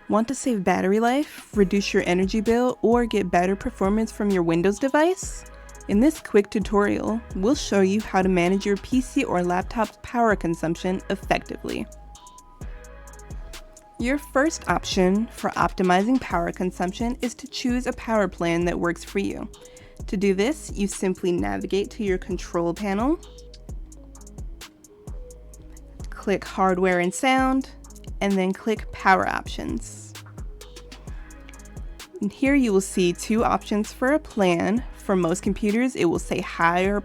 Want to save battery life, reduce your energy bill, or get better performance from your Windows device? In this quick tutorial, we'll show you how to manage your PC or laptop's power consumption effectively. Your first option for optimizing power consumption is to choose a power plan that works for you. To do this, you simply navigate to your control panel, click Hardware and Sound, and then click Power Options. And here you will see two options for a plan. For most computers, it will say high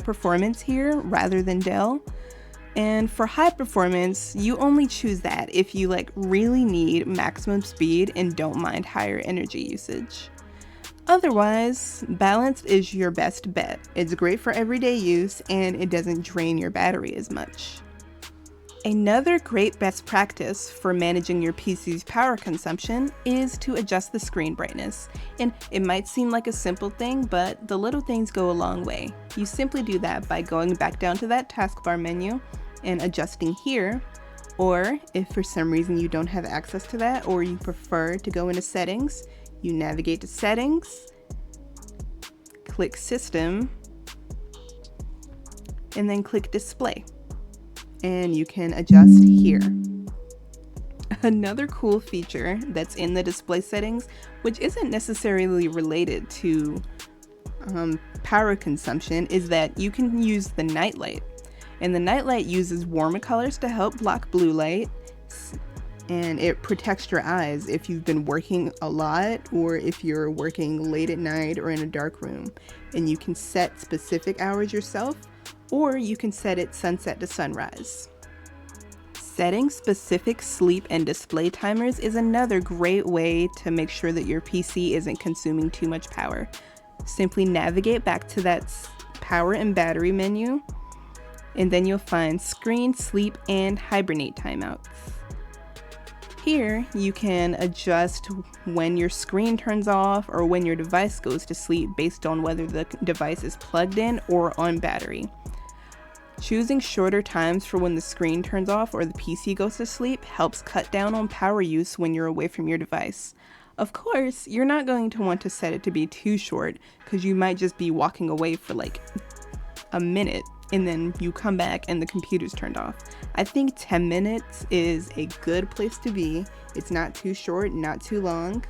performance here rather than Dell. And for high performance, you only choose that if you really need maximum speed and don't mind higher energy usage. Otherwise, balanced is your best bet. It's great for everyday use and it doesn't drain your battery as much. Another great best practice for managing your PC's power consumption is to adjust the screen brightness. And it might seem like a simple thing, but the little things go a long way. You simply do that by going back down to that taskbar menu and adjusting here, or if for some reason you don't have access to that or you prefer to go into settings, you navigate to settings, click system, and then click display. And you can adjust here. Another cool feature that's in the display settings, which isn't necessarily related to power consumption, is that you can use the nightlight. And the nightlight uses warmer colors to help block blue light, and it protects your eyes if you've been working a lot or if you're working late at night or in a dark room. And you can set specific hours yourself, or you can set it sunset to sunrise. Setting specific sleep and display timers is another great way to make sure that your PC isn't consuming too much power. Simply navigate back to that power and battery menu, and then you'll find screen, sleep, and hibernate timeouts. Here, you can adjust when your screen turns off or when your device goes to sleep based on whether the device is plugged in or on battery. Choosing shorter times for when the screen turns off or the PC goes to sleep helps cut down on power use when you're away from your device. Of course, you're not going to want to set it to be too short because you might just be walking away for a minute and then you come back and the computer's turned off. I think 10 minutes is a good place to be. It's not too short, not too long.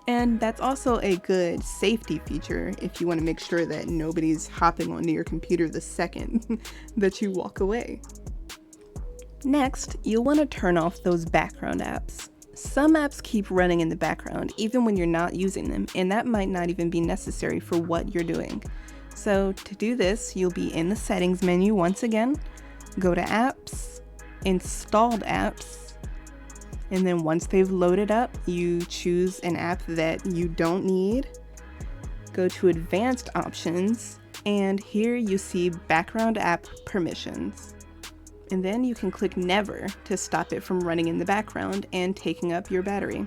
And that's also a good safety feature if you want to make sure that nobody's hopping onto your computer the second that you walk away. Next, you'll want to turn off those background apps. Some apps keep running in the background even when you're not using them, and that might not even be necessary for what you're doing. So to do this, you'll be in the settings menu once again, go to apps, installed apps, and then once they've loaded up, you choose an app that you don't need, go to advanced options, and here you see background app permissions. And then you can click never to stop it from running in the background and taking up your battery.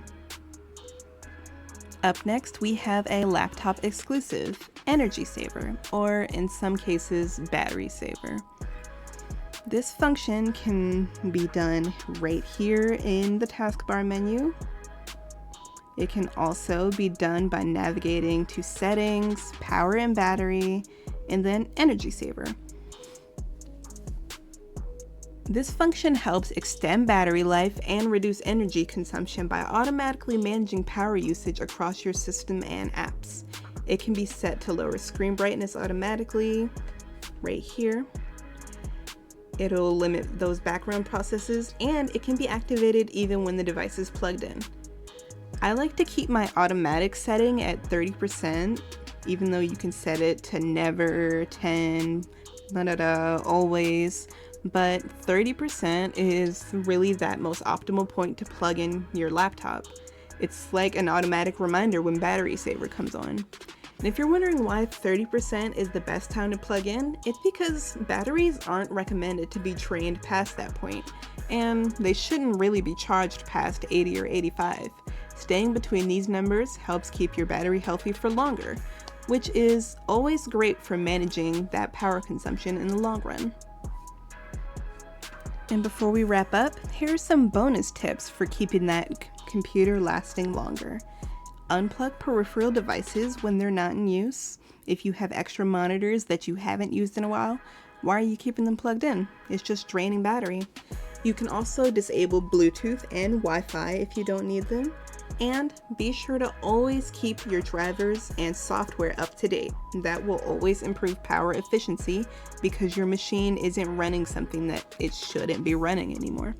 Up next, we have a laptop exclusive, Energy Saver, or in some cases, Battery Saver. This function can be done right here in the taskbar menu. It can also be done by navigating to settings, power and battery, and then Energy Saver. This function helps extend battery life and reduce energy consumption by automatically managing power usage across your system and apps. It can be set to lower screen brightness automatically, right here. It'll limit those background processes, and it can be activated even when the device is plugged in. I like to keep my automatic setting at 30%, even though you can set it to never, 10, always. But 30% is really that most optimal point to plug in your laptop. It's like an automatic reminder when Battery Saver comes on. And if you're wondering why 30% is the best time to plug in, it's because batteries aren't recommended to be drained past that point, and they shouldn't really be charged past 80 or 85. Staying between these numbers helps keep your battery healthy for longer, which is always great for managing that power consumption in the long run. And before we wrap up, here are some bonus tips for keeping that computer lasting longer. Unplug peripheral devices when they're not in use. If you have extra monitors that you haven't used in a while, why are you keeping them plugged in? It's just draining battery. You can also disable Bluetooth and Wi-Fi if you don't need them. And be sure to always keep your drivers and software up to date. That will always improve power efficiency because your machine isn't running something that it shouldn't be running anymore.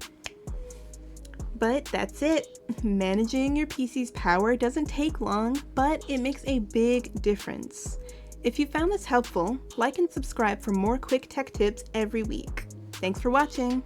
But that's it. Managing your PC's power doesn't take long, but it makes a big difference. If you found this helpful, like and subscribe for more quick tech tips every week. Thanks for watching.